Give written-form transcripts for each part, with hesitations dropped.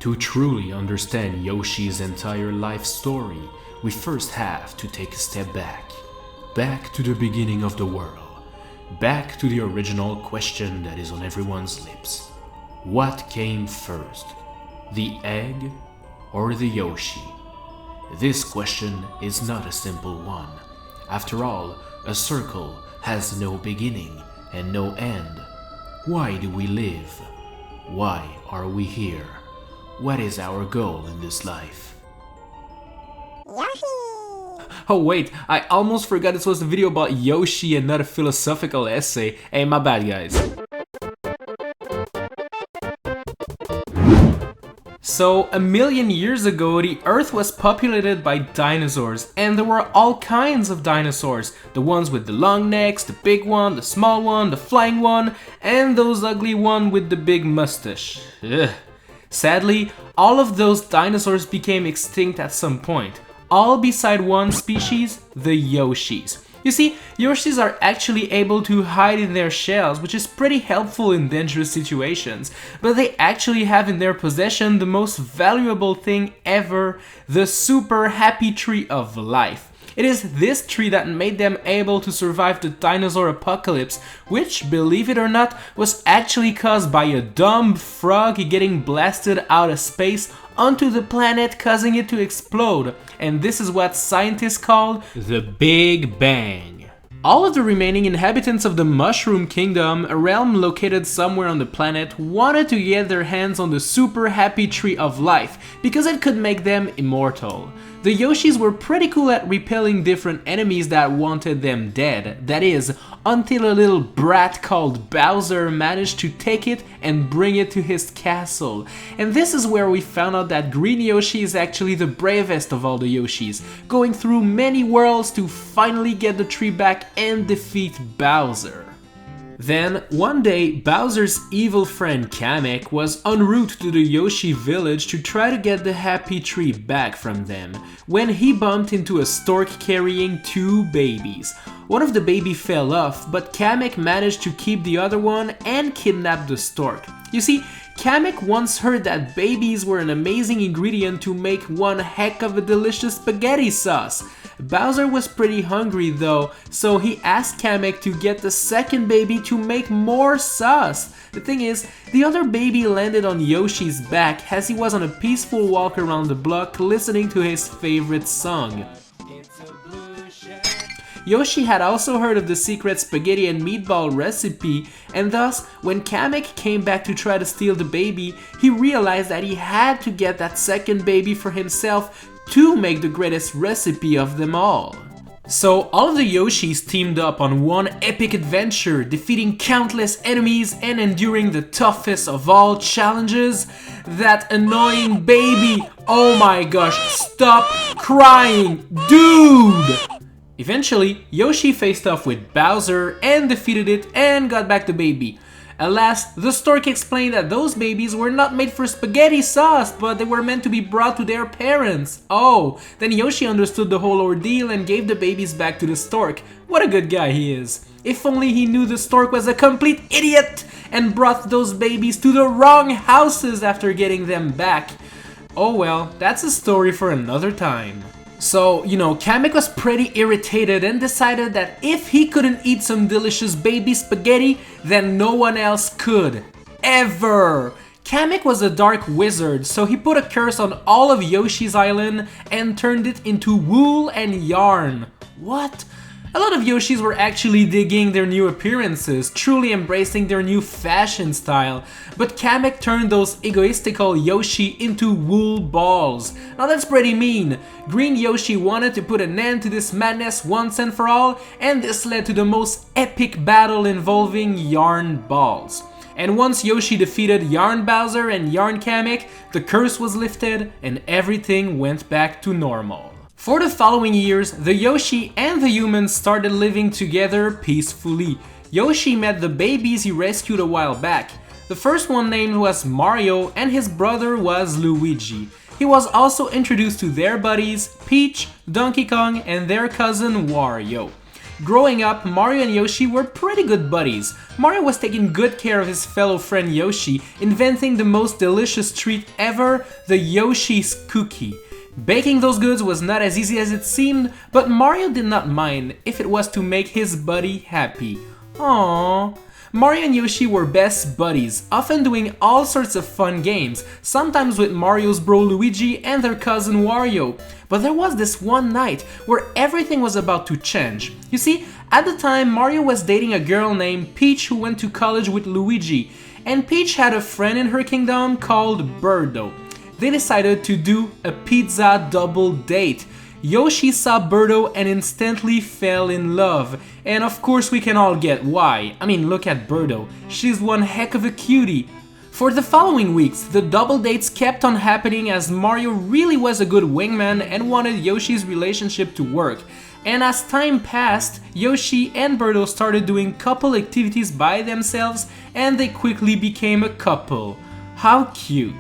To truly understand Yoshi's entire life story, we first have to take a step back. Back to the beginning of the world. Back to the original question that is on everyone's lips. What came first? The egg or the Yoshi? This question is not a simple one. After all, a circle has no beginning and no end. Why do we live? Why are we here? What is our goal in this life? Yoshi! Oh wait, I almost forgot this was a video about Yoshi and not a philosophical essay. Hey, my bad guys. So, 1,000,000 years ago, the Earth was populated by dinosaurs, and there were all kinds of dinosaurs. The ones with the long necks, the big one, the small one, the flying one, and those ugly one with the big mustache. Ugh. Sadly, all of those dinosaurs became extinct at some point, all beside one species, the Yoshis. You see, Yoshis are actually able to hide in their shells, which is pretty helpful in dangerous situations, but they actually have in their possession the most valuable thing ever, the super happy tree of life. It is this tree that made them able to survive the dinosaur apocalypse, which, believe it or not, was actually caused by a dumb frog getting blasted out of space onto the planet, causing it to explode. And this is what scientists call the Big Bang. All of the remaining inhabitants of the Mushroom Kingdom, a realm located somewhere on the planet, wanted to get their hands on the super happy tree of life because it could make them immortal. The Yoshis were pretty cool at repelling different enemies that wanted them dead, that is, until a little brat called Bowser managed to take it and bring it to his castle. And this is where we found out that Green Yoshi is actually the bravest of all the Yoshis, going through many worlds to finally get the tree back and defeat Bowser. Then, one day, Bowser's evil friend Kamek was en route to the Yoshi village to try to get the happy tree back from them, when he bumped into a stork carrying 2 babies. One of the babies fell off, but Kamek managed to keep the other one and kidnap the stork. You see, Kamek once heard that babies were an amazing ingredient to make one heck of a delicious spaghetti sauce. Bowser was pretty hungry though, so he asked Kamek to get the second baby to make more sauce. The thing is, the other baby landed on Yoshi's back as he was on a peaceful walk around the block listening to his favorite song. Yoshi had also heard of the secret spaghetti and meatball recipe, and thus, when Kamek came back to try to steal the baby, he realized that he had to get that second baby for himself to make the greatest recipe of them all. So all of the Yoshis teamed up on one epic adventure, defeating countless enemies and enduring the toughest of all challenges, that annoying baby. Oh my gosh, stop crying, dude! Eventually, Yoshi faced off with Bowser and defeated it and got back the baby. Alas, the stork explained that those babies were not made for spaghetti sauce, but they were meant to be brought to their parents. Oh, then Yoshi understood the whole ordeal and gave the babies back to the stork. What a good guy he is. If only he knew the stork was a complete idiot and brought those babies to the wrong houses after getting them back. Oh well, that's a story for another time. So, Kamek was pretty irritated and decided that if he couldn't eat some delicious baby spaghetti, then no one else could. Ever! Kamek was a dark wizard, so he put a curse on all of Yoshi's Island and turned it into wool and yarn. What? A lot of Yoshis were actually digging their new appearances, truly embracing their new fashion style, but Kamek turned those egoistical Yoshi into wool balls. Now that's pretty mean. Green Yoshi wanted to put an end to this madness once and for all, and this led to the most epic battle involving yarn balls. And once Yoshi defeated Yarn Bowser and Yarn Kamek, the curse was lifted and everything went back to normal. For the following years, the Yoshi and the humans started living together peacefully. Yoshi met the babies he rescued a while back. The first one named was Mario and his brother was Luigi. He was also introduced to their buddies Peach, Donkey Kong and their cousin Wario. Growing up, Mario and Yoshi were pretty good buddies. Mario was taking good care of his fellow friend Yoshi, inventing the most delicious treat ever, the Yoshi's cookie. Baking those goods was not as easy as it seemed, but Mario did not mind if it was to make his buddy happy. Aww. Mario and Yoshi were best buddies, often doing all sorts of fun games, sometimes with Mario's bro Luigi and their cousin Wario. But there was this one night where everything was about to change. You see, at the time Mario was dating a girl named Peach who went to college with Luigi, and Peach had a friend in her kingdom called Birdo. They decided to do a pizza double date. Yoshi saw Birdo and instantly fell in love. And of course we can all get why. I mean, look at Birdo. She's one heck of a cutie. For the following weeks, the double dates kept on happening as Mario really was a good wingman and wanted Yoshi's relationship to work. And as time passed, Yoshi and Birdo started doing couple activities by themselves and they quickly became a couple. How cute.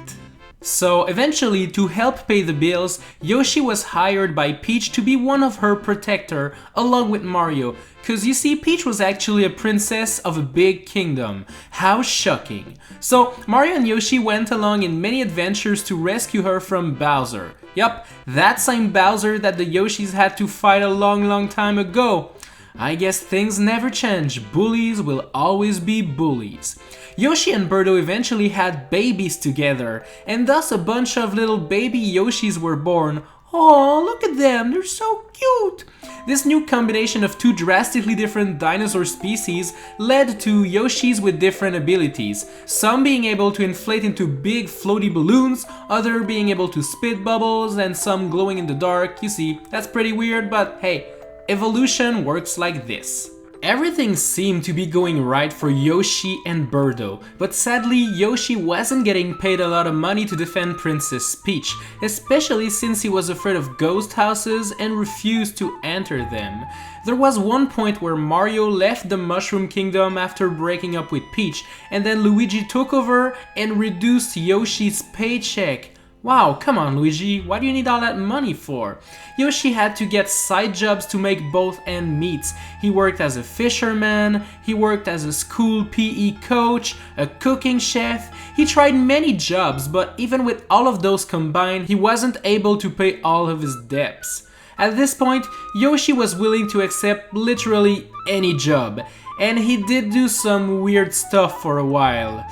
So eventually, to help pay the bills, Yoshi was hired by Peach to be one of her protector along with Mario, cause you see Peach was actually a princess of a big kingdom. How shocking. So Mario and Yoshi went along in many adventures to rescue her from Bowser. Yup, that same Bowser that the Yoshis had to fight a long time ago. I guess things never change, bullies will always be bullies. Yoshi and Birdo eventually had babies together, and thus a bunch of little baby Yoshis were born. Aw, look at them, they're so cute! This new combination of two drastically different dinosaur species led to Yoshis with different abilities, some being able to inflate into big floaty balloons, other being able to spit bubbles, and some glowing in the dark. You see, that's pretty weird, but hey, evolution works like this. Everything seemed to be going right for Yoshi and Birdo, but sadly Yoshi wasn't getting paid a lot of money to defend Princess Peach, especially since he was afraid of ghost houses and refused to enter them. There was one point where Mario left the Mushroom Kingdom after breaking up with Peach, and then Luigi took over and reduced Yoshi's paycheck. Wow, come on Luigi, what do you need all that money for? Yoshi had to get side jobs to make both ends meet. He worked as a fisherman, he worked as a school PE coach, a cooking chef. He tried many jobs, but even with all of those combined, he wasn't able to pay all of his debts. At this point, Yoshi was willing to accept literally any job, and he did do some weird stuff for a while.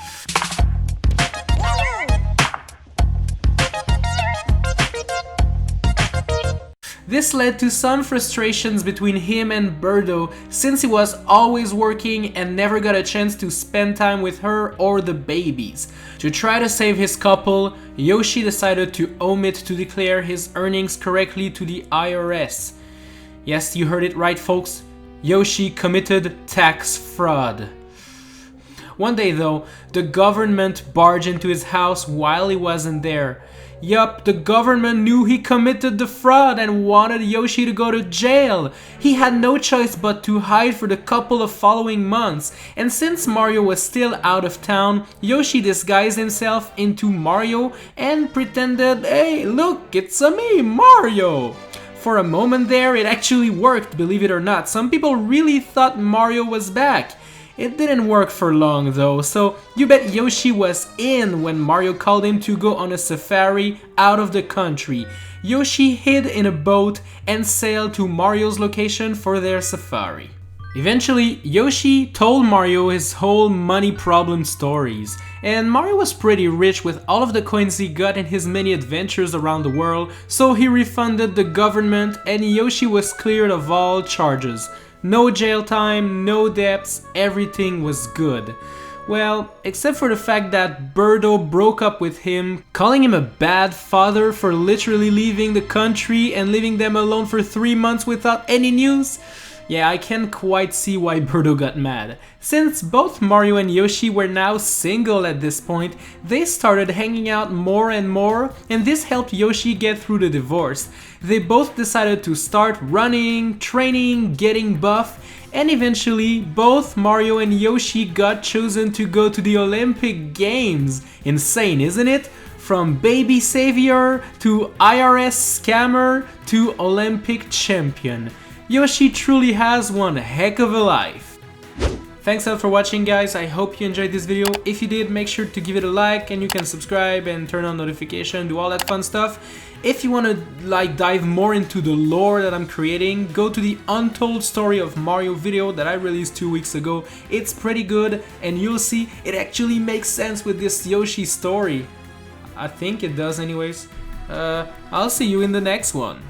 This led to some frustrations between him and Birdo since he was always working and never got a chance to spend time with her or the babies. To try to save his couple, Yoshi decided to omit to declare his earnings correctly to the IRS. Yes, you heard it right folks, Yoshi committed tax fraud. One day though, the government barged into his house while he wasn't there. Yup, the government knew he committed the fraud and wanted Yoshi to go to jail. He had no choice but to hide for the couple of following months, and since Mario was still out of town, Yoshi disguised himself into Mario and pretended, hey look, it's me, Mario! For a moment there, it actually worked, believe it or not. Some people really thought Mario was back. It didn't work for long though, so you bet Yoshi was in when Mario called him to go on a safari out of the country. Yoshi hid in a boat and sailed to Mario's location for their safari. Eventually, Yoshi told Mario his whole money problem stories, and Mario was pretty rich with all of the coins he got in his many adventures around the world, so he refunded the government and Yoshi was cleared of all charges. No jail time, no debts, everything was good. Well, except for the fact that Birdo broke up with him, calling him a bad father for literally leaving the country and leaving them alone for 3 months without any news. Yeah, I can't quite see why Birdo got mad. Since both Mario and Yoshi were now single at this point, they started hanging out more and more, and this helped Yoshi get through the divorce. They both decided to start running, training, getting buff, and eventually both Mario and Yoshi got chosen to go to the Olympic Games. Insane, isn't it? From baby savior to IRS scammer to Olympic champion. Yoshi truly has one heck of a life. Thanks a lot for watching, guys. I hope you enjoyed this video. If you did, make sure to give it a like, and you can subscribe and turn on notification, do all that fun stuff. If you want to like dive more into the lore that I'm creating, go to the Untold Story of Mario video that I released 2 weeks ago. It's pretty good, and you'll see it actually makes sense with this Yoshi story. I think it does anyways. I'll see you in the next one.